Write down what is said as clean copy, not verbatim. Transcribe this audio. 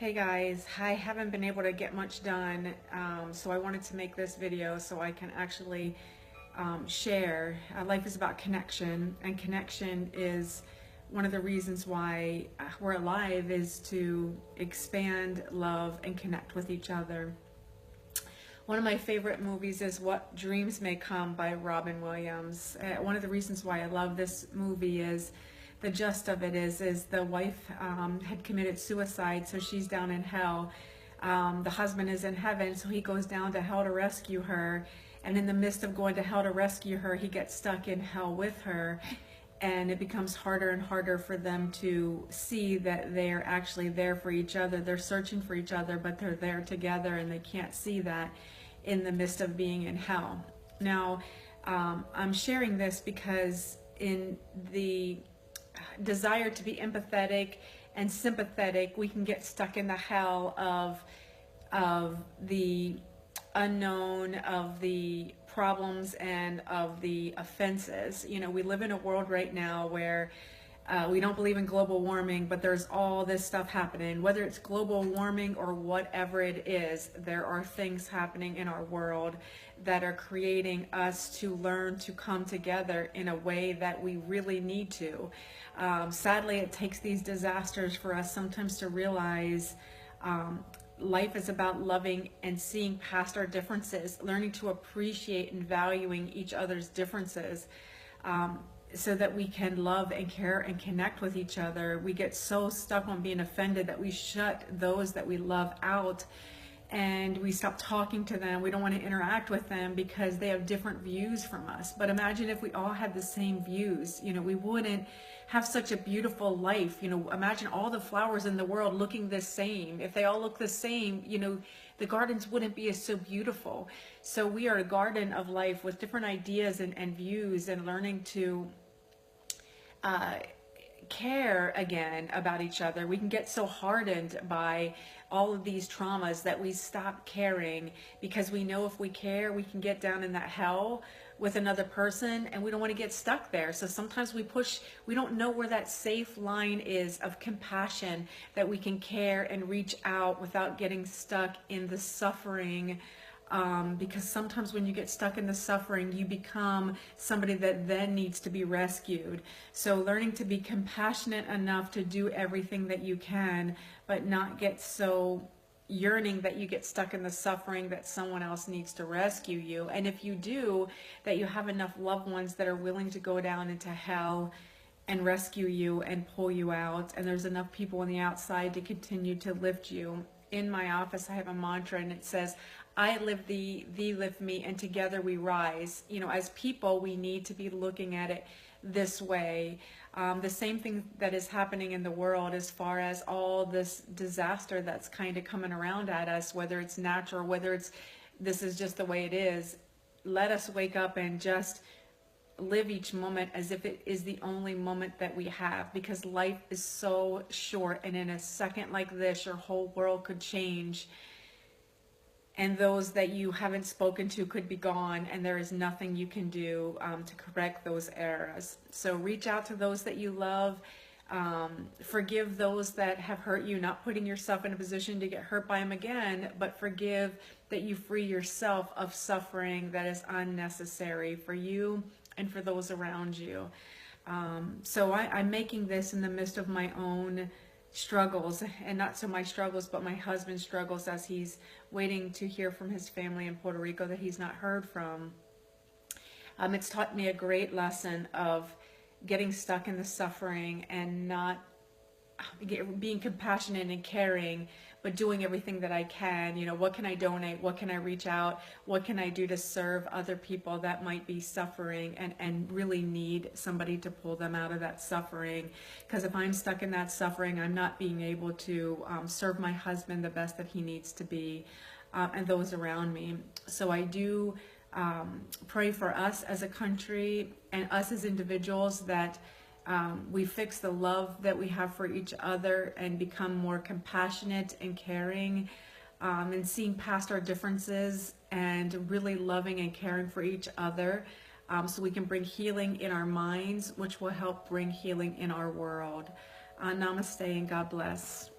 Hey guys, I haven't been able to get much done, so I wanted to make this video so I can actually share. Life is about connection, and connection is one of the reasons why we're alive, is to expand, love, and connect with each other. One of my favorite movies is What Dreams May Come by Robin Williams. One of the reasons why I love this movie is the gist of it is the wife had committed suicide, so she's down in hell. The husband is in heaven, so he goes down to hell to rescue her. And in the midst of going to hell to rescue her, he gets stuck in hell with her. And it becomes harder and harder for them to see that they're actually there for each other. They're searching for each other, but they're there together, and they can't see that in the midst of being in hell. Now, I'm sharing this because in the desire to be empathetic and sympathetic, we can get stuck in the hell of the unknown, of the problems, and of the offenses. You know, we live in a world right now where we don't believe in global warming, but there's all this stuff happening. Whether it's global warming or whatever it is, there are things happening in our world that are creating us to learn to come together in a way that we really need to. Sadly, it takes these disasters for us sometimes to realize life is about loving and seeing past our differences, learning to appreciate and valuing each other's differences. So that we can love and care and connect with each other. We get so stuck on being offended that we shut those that we love out, and we stop talking to them. We don't want to interact with them because they have different views from us. But imagine if we all had the same views. You know, we wouldn't have such a beautiful life. You know, imagine all the flowers in the world looking the same. If they all look the same, you know, the gardens wouldn't be so beautiful. So we are a garden of life with different ideas and views, and learning to care again about each other. We can get so hardened by all of these traumas that we stop caring, because we know if we care, we can get down in that hell with another person, and we don't want to get stuck there. So sometimes we don't know where that safe line is of compassion, that we can care and reach out without getting stuck in the suffering. Because sometimes when you get stuck in the suffering, you become somebody that then needs to be rescued. So learning to be compassionate enough to do everything that you can, but not get so yearning that you get stuck in the suffering that someone else needs to rescue you. And if you do, that you have enough loved ones that are willing to go down into hell and rescue you and pull you out. And there's enough people on the outside to continue to lift you. In my office, I have a mantra, and it says, I live thee, thee lift me, and together we rise. You know, as people, we need to be looking at it this way. The same thing that is happening in the world as far as all this disaster that's kind of coming around at us, whether it's natural, whether this is just the way it is. Let us wake up and just live each moment as if it is the only moment that we have, because life is so short, and in a second like this, your whole world could change. And those that you haven't spoken to could be gone, and there is nothing you can do to correct those errors. So reach out to those that you love. Forgive those that have hurt you, not putting yourself in a position to get hurt by them again, but forgive that you free yourself of suffering that is unnecessary for you and for those around you. So I'm making this in the midst of my own struggles, and not so my struggles, but my husband's struggles, as he's waiting to hear from his family in Puerto Rico that he's not heard from. It's taught me a great lesson of getting stuck in the suffering and not being compassionate and caring, but doing everything that I can. You know, what can I donate? What can I reach out? What can I do to serve other people that might be suffering and really need somebody to pull them out of that suffering? Because if I'm stuck in that suffering, I'm not being able to serve my husband the best that he needs to be, and those around me. So I do pray for us as a country and us as individuals, that we fix the love that we have for each other and become more compassionate and caring, and seeing past our differences and really loving and caring for each other, so we can bring healing in our minds, which will help bring healing in our world. Namaste and God bless.